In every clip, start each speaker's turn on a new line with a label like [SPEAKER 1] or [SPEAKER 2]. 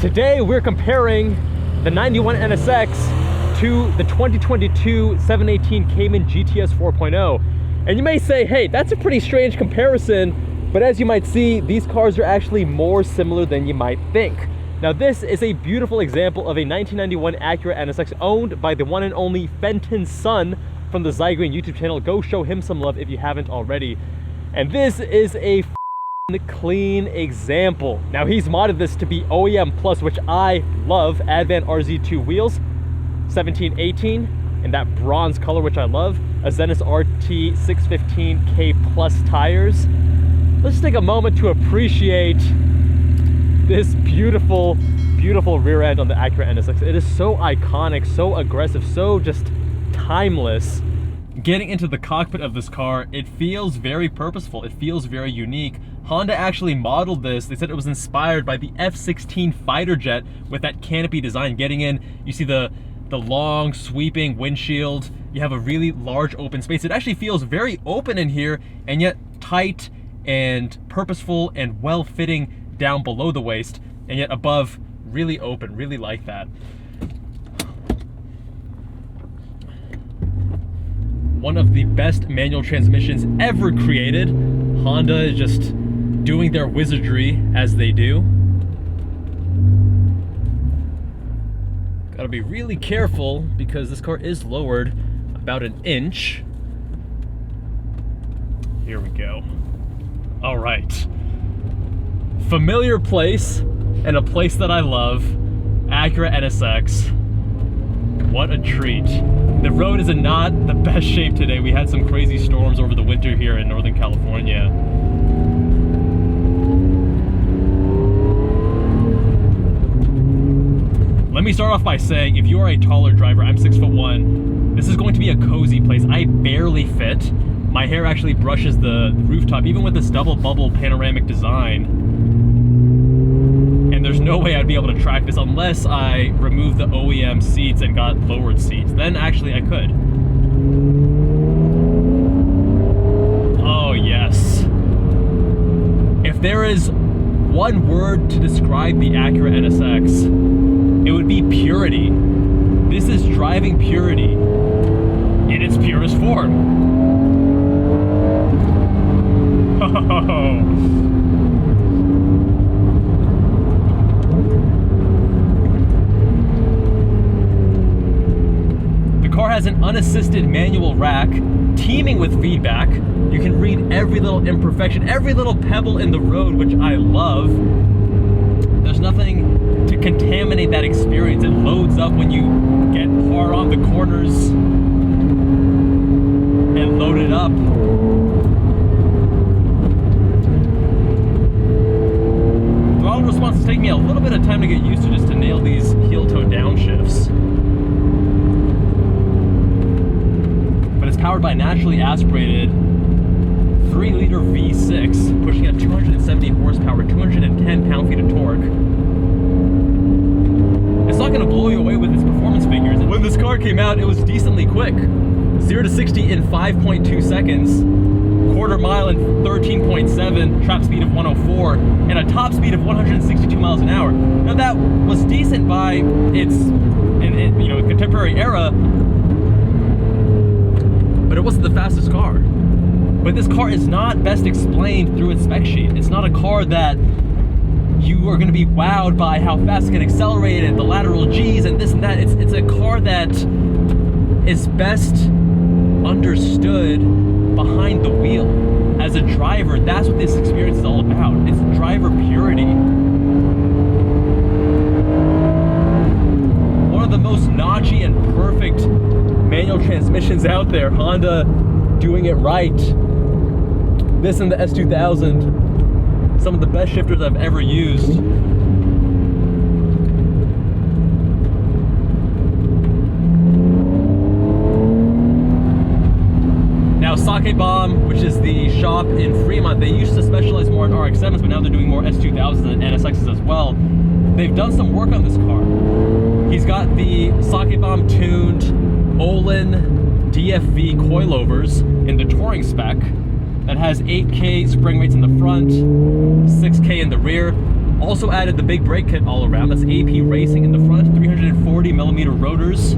[SPEAKER 1] Today we're comparing the 91 NSX to the 2022 718 Cayman GTS 4.0. And you may say, hey, that's a pretty strange comparison, but as you might see, these cars are actually more similar than you might think. Now this is a beautiful example of a 1991 Acura NSX owned by the one and only Fenton's son from the Zygreen YouTube channel. Go show him some love if you haven't already. And this is a clean example. Now he's modded this to be OEM plus, which I love. Advan RZII wheels, 1718 in that bronze color, which I love. A Zenith RT615K plus tires. Let's take a moment to appreciate this beautiful, beautiful rear end on the Acura NSX. It is so iconic, so aggressive, so just timeless. Getting into the cockpit of this car, it feels very purposeful. It feels very unique. Honda actually modeled this. They said it was inspired by the F-16 fighter jet with that canopy design. Getting in, you see the long sweeping windshield. You have a really large open space. It actually feels very open in here, and yet tight and purposeful and well-fitting down below the waist, and yet above really open. Really like that. One of the best manual transmissions ever created. Honda is just doing their wizardry as they do. Gotta be really careful because this car is lowered about an inch. Here we go. All right. Familiar place and a place that I love, Acura NSX. What a treat. The road is in not the best shape today. We had some crazy storms over the winter here in Northern California. Let me start off by saying, if you are a taller driver, I'm 6'1", this is going to be a cozy place. I barely fit. My hair actually brushes the rooftop, even with this double bubble panoramic design. And there's no way I'd be able to track this unless I removed the OEM seats and got lowered seats. Then actually I could. Oh yes. If there is one word to describe the Acura NSX, it would be purity. This is driving purity in its purest form. The car has an unassisted manual rack teeming with feedback. You can read every little imperfection, every little pebble in the road, which I love. There's nothing to contaminate that experience. It loads up when you get hard on the corners and load it up. Throttle response is taking me a little bit of time to get used to just to nail these heel-toe downshifts. But it's powered by naturally aspirated 3-liter V6, pushing at 270 horsepower, 210 pound-feet of torque. It's not going to blow you away with its performance figures. When this car came out, it was decently quick. 0 to 60 in 5.2 seconds, quarter mile in 13.7, trap speed of 104, and a top speed of 162 miles an hour. Now that was decent by its contemporary era, but it wasn't the fastest car. But this car is not best explained through its spec sheet. It's not a car that you are going to be wowed by how fast it can accelerate and the lateral G's and this and that. It's a car that is best understood behind the wheel. As a driver, that's what this experience is all about. It's driver purity. One of the most notchy and perfect manual transmissions out there. Honda doing it right. This and the S2000. Some of the best shifters I've ever used. Now Sake Bomb, which is the shop in Fremont, they used to specialize more in RX-7s, but now they're doing more S2000s and NSXs as well. They've done some work on this car. He's got the Sake Bomb tuned Olin DFV coilovers in the touring spec that has 8K spring rates in the front, 6K in the rear. Also added the big brake kit all around. That's AP Racing in the front, 340mm rotors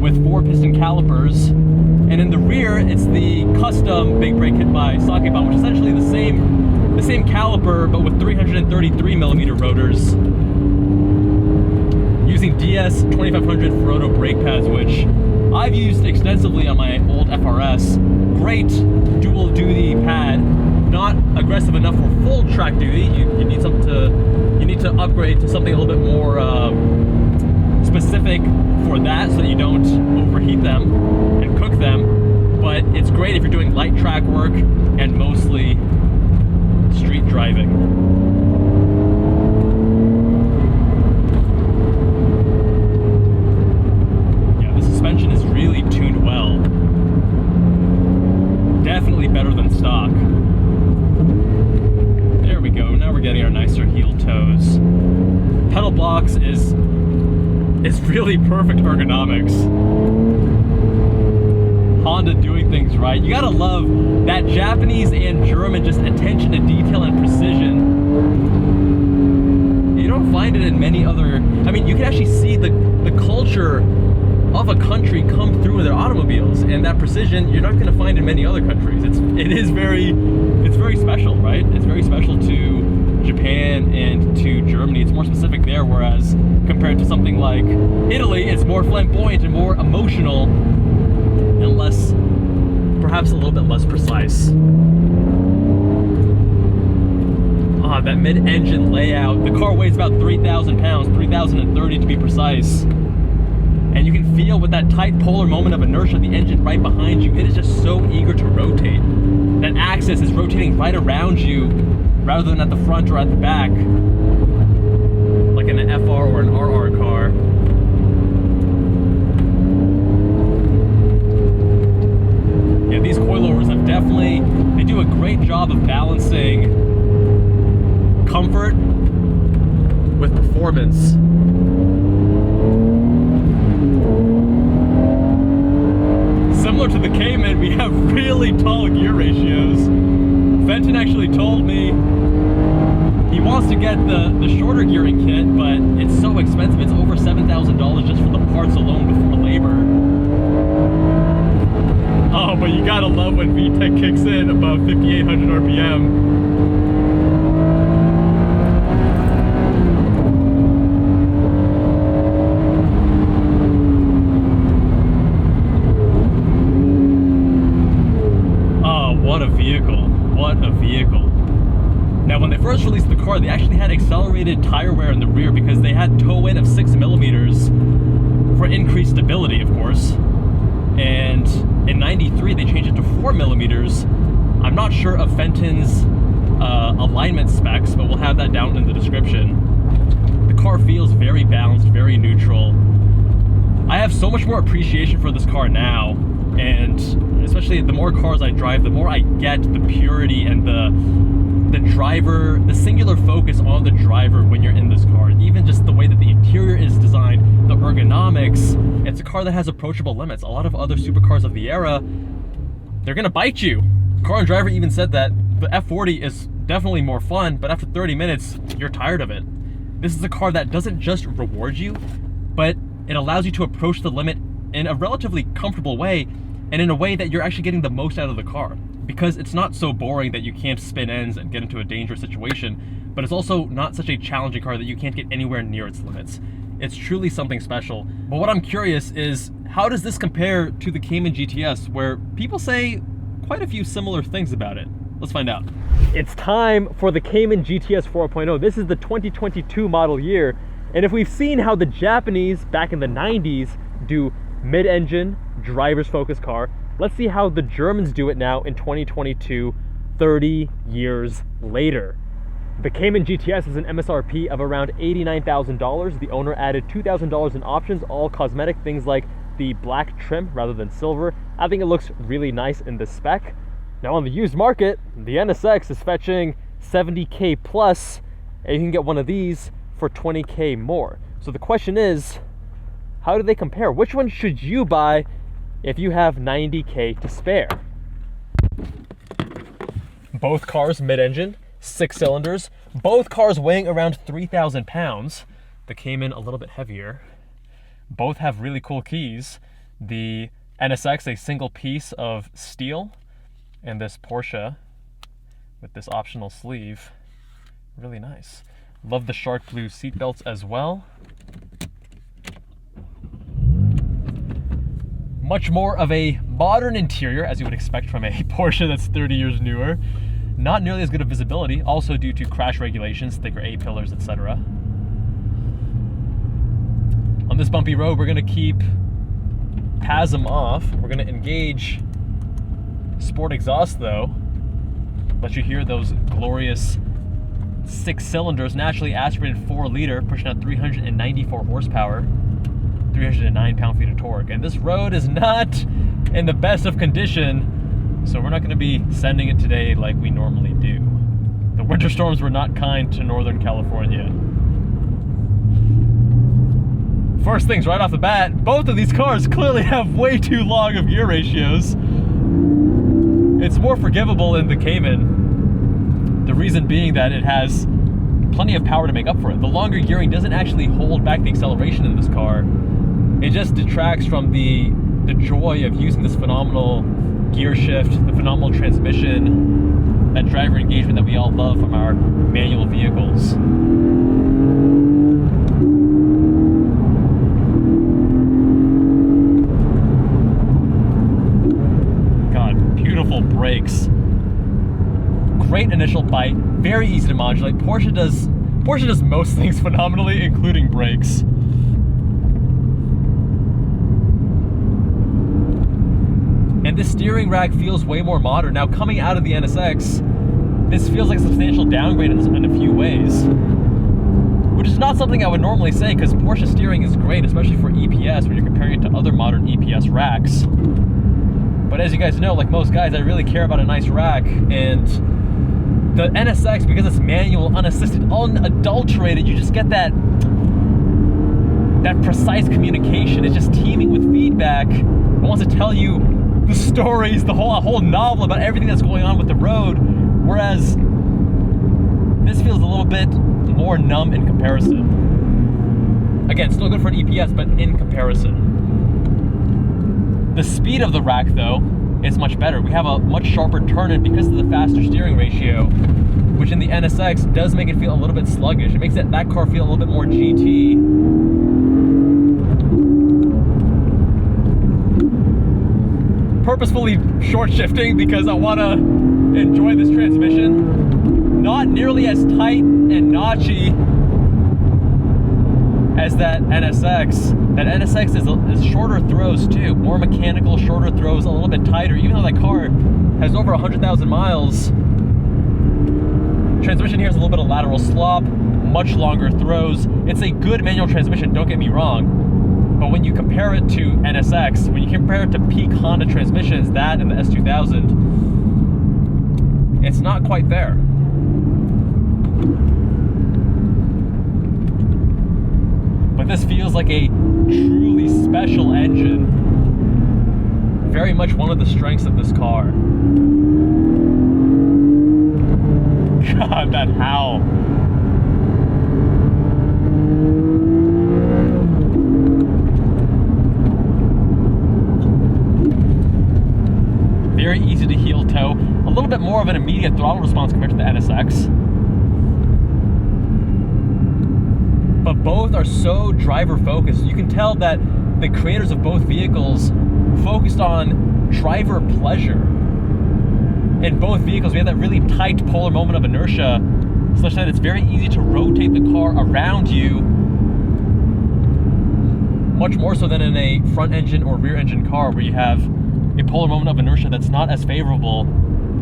[SPEAKER 1] with 4-piston calipers. And in the rear, it's the custom big brake kit by Acura, which is essentially the same caliper, but with 333mm rotors. Using DS 2500 Ferodo brake pads, which I've used extensively on my old FRS. Great dual duty pad, not aggressive enough for full track duty. You need to upgrade to something a little bit more specific for that, so that you don't overheat them and cook them. But it's great if you're doing light track work and mostly street driving. Yeah, the suspension is really tuned well. Definitely better than stock. There we go, now we're getting our nicer heel toes. Pedal box is really perfect ergonomics. Honda doing things right. You gotta love that Japanese and German just attention to detail and precision. You don't find it in many other, I mean, you can actually see the culture of a country come through with their automobiles, and that precision you're not going to find in many other countries. It's very special, right? It's very special to Japan and to Germany. It's more specific there, whereas compared to something like Italy, it's more flamboyant and more emotional and less, perhaps a little bit less precise. Ah, that mid-engine layout. The car weighs about 3,000 pounds, 3,030 to be precise. And you can feel with that tight polar moment of inertia, the engine right behind you, it is just so eager to rotate. That axis is rotating right around you rather than at the front or at the back, like in an FR or an RR car. Yeah, these coilovers have definitely, they do a great job of balancing comfort with performance. Similar to the Cayman, we have really tall gear ratios. Fenton actually told me he wants to get the shorter gearing kit, but it's so expensive. It's over $7,000 just for the parts alone before labor. Oh, but you gotta love when VTEC kicks in above 5,800 RPM. Now, when they first released the car, they actually had accelerated tire wear in the rear because they had toe-in of 6mm for increased stability, of course. And in '93, they changed it to 4mm. I'm not sure of Fenton's alignment specs, but we'll have that down in the description. The car feels very balanced, very neutral. I have so much more appreciation for this car now, and especially the more cars I drive, the more I get the purity and the driver, the singular focus on the driver when you're in this car. Even just the way that the interior is designed, the ergonomics. It's a car that has approachable limits. A lot of other supercars of the era, they're gonna bite you. Car and Driver even said that the F40 is definitely more fun, but after 30 minutes, you're tired of it. This is a car that doesn't just reward you, but it allows you to approach the limit in a relatively comfortable way, and in a way that you're actually getting the most out of the car. Because it's not so boring that you can't spin ends and get into a dangerous situation, but it's also not such a challenging car that you can't get anywhere near its limits. It's truly something special. But what I'm curious is, how does this compare to the Cayman GTS, where people say quite a few similar things about it? Let's find out. It's time for the Cayman GTS 4.0. This is the 2022 model year, and if we've seen how the Japanese back in the 90s do mid-engine, driver's focused car, let's see how the Germans do it now in 2022, 30 years later. The Cayman GTS has an MSRP of around $89,000. The owner added $2,000 in options, all cosmetic, things like the black trim rather than silver. I think it looks really nice in this spec. Now on the used market, the NSX is fetching $70K plus, and you can get one of these for $20K more. So the question is, how do they compare? Which one should you buy if you have $90K to spare? Both cars mid-engine, 6 cylinders. Both cars weighing around 3,000 pounds. The Cayman a little bit heavier. Both have really cool keys. The NSX, a single piece of steel, and this Porsche with this optional sleeve. Really nice. Love the shark blue seat belts as well. Much more of a modern interior, as you would expect from a Porsche that's 30 years newer. Not nearly as good of visibility, also due to crash regulations, thicker A-pillars, etc. On this bumpy road, we're going to keep PASM off. We're going to engage sport exhaust though. Let you hear those glorious 6 cylinders, naturally aspirated 4-liter, pushing out 394 horsepower, 309 pound-feet of torque. And this road is not in the best of condition, so we're not going to be sending it today like we normally do. The winter storms were not kind to Northern California. First things right off the bat, both of these cars clearly have way too long of gear ratios. It's more forgivable in the Cayman. The reason being that it has plenty of power to make up for it. The longer gearing doesn't actually hold back the acceleration in this car. It just detracts from the joy of using this phenomenal gear shift, the phenomenal transmission, that driver engagement that we all love from our manual vehicles. God, beautiful brakes. Great initial bite, very easy to modulate. Porsche does most things phenomenally, including brakes. And this steering rack feels way more modern. Now, coming out of the NSX, this feels like a substantial downgrade in a few ways, which is not something I would normally say, because Porsche steering is great, especially for EPS when you're comparing it to other modern EPS racks. But as you guys know, like most guys, I really care about a nice rack, and the NSX, because it's manual, unassisted, unadulterated, you just get that precise communication. It's just teeming with feedback. It wants to tell you the stories, a whole novel about everything that's going on with the road, whereas this feels a little bit more numb in comparison. Again, still good for an EPS, but in comparison. The speed of the rack, though, is much better. We have a much sharper turn-in because of the faster steering ratio, which in the NSX does make it feel a little bit sluggish. It makes that car feel a little bit more GT. Purposefully short shifting because I want to enjoy this transmission. Not nearly as tight and notchy as that NSX. That NSX is shorter throws too, more mechanical, shorter throws, a little bit tighter. Even though that car has over 100,000 miles, transmission here has a little bit of lateral slop, much longer throws. It's a good manual transmission, don't get me wrong. But when you compare it to NSX, when you compare it to peak Honda transmissions, that and the S2000, it's not quite there. But this feels like a truly special engine. Very much one of the strengths of this car. God, that howl. Very easy to heel toe. A little bit more of an immediate throttle response compared to the NSX. But both are so driver focused. You can tell that the creators of both vehicles focused on driver pleasure. In both vehicles, we have that really tight polar moment of inertia, such that it's very easy to rotate the car around you, much more so than in a front engine or rear engine car where you have a polar moment of inertia that's not as favorable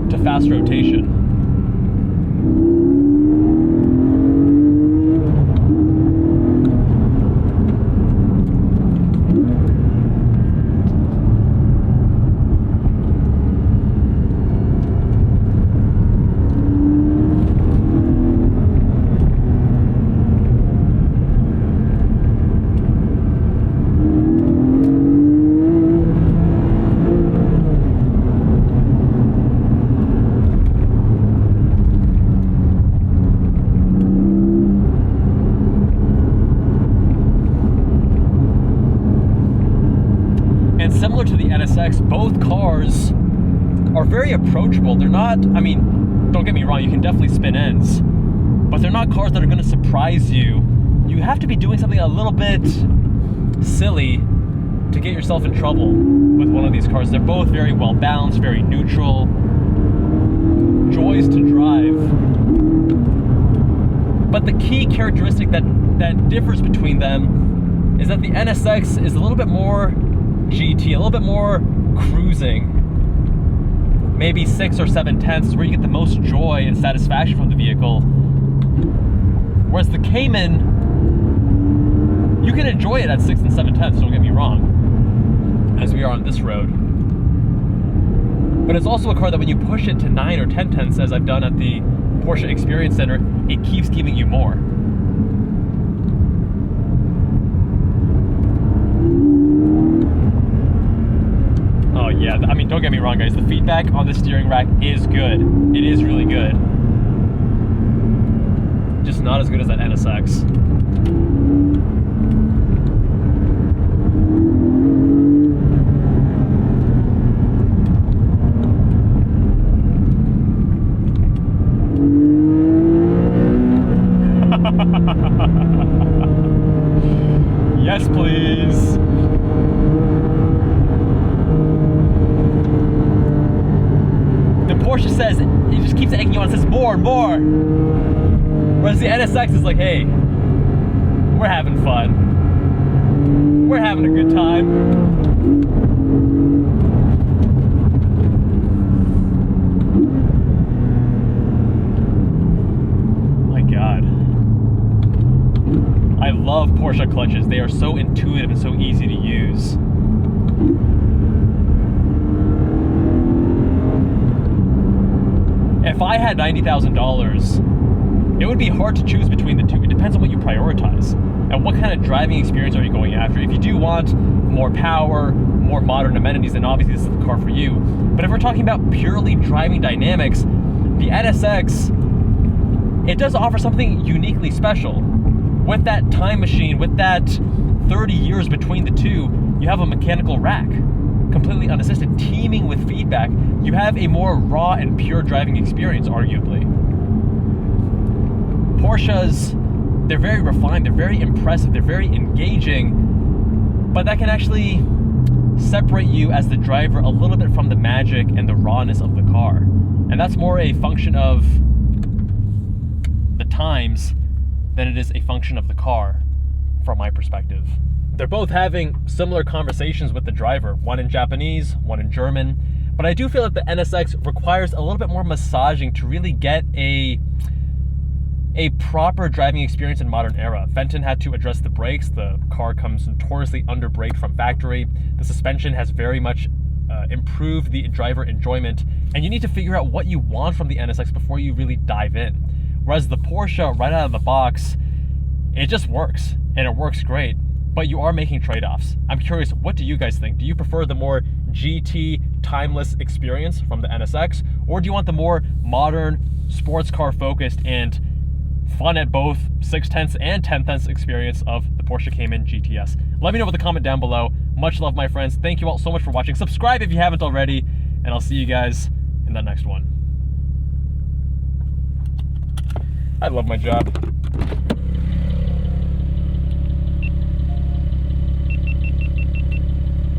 [SPEAKER 1] to fast rotation. NSX. Both cars are very approachable. They're not, I mean, don't get me wrong, you can definitely spin ends, but they're not cars that are going to surprise you. You have to be doing something a little bit silly to get yourself in trouble with one of these cars. They're both very well balanced, very neutral, joys to drive. But the key characteristic that differs between them is that the NSX is a little bit more GT, a little bit more cruising. Maybe 6 or 7/10 is where you get the most joy and satisfaction from the vehicle. Whereas the Cayman, you can enjoy it at 6 and 7/10, don't get me wrong, as we are on this road. But it's also a car that when you push it to 9 or 10/10, as I've done at the Porsche Experience Center, it keeps giving you more. Oh yeah, I mean, don't get me wrong, guys, the feedback on the steering rack is good. It is really good. Just not as good as that NSX. Yes, please. The Porsche says, it just keeps egging you on, it says more and more. Whereas the NSX is like, hey, we're having fun. We're having a good time. My God. I love Porsche clutches. They are so intuitive and so easy to use. If I had $90,000, it would be hard to choose between the two. It depends on what you prioritize and what kind of driving experience are you going after. If you do want more power, more modern amenities, then obviously this is the car for you. But if we're talking about purely driving dynamics, the NSX, it does offer something uniquely special. With that time machine, with that 30 years between the two, you have a mechanical rack, completely unassisted, teeming with feedback. You have a more raw and pure driving experience, arguably. Porsches, they're very refined, they're very impressive, they're very engaging, but that can actually separate you as the driver a little bit from the magic and the rawness of the car. And that's more a function of the times than it is a function of the car, from my perspective. They're both having similar conversations with the driver, one in Japanese, one in German, but I do feel that the NSX requires a little bit more massaging to really get a proper driving experience in modern era. Fenton had to address the brakes. The car comes notoriously under braked from factory. The suspension has very much improved the driver enjoyment, and you need to figure out what you want from the NSX before you really dive in. Whereas the Porsche, right out of the box, it just works, and it works great, but you are making trade-offs. I'm curious, what do you guys think? Do you prefer the more GT, timeless experience from the NSX, or do you want the more modern, sports car focused and fun at both 6/10 and 10/10 experience of the Porsche Cayman GTS? Let me know with a comment down below. Much love, my friends. Thank you all so much for watching. Subscribe if you haven't already, and I'll see you guys in that next one. I love my job.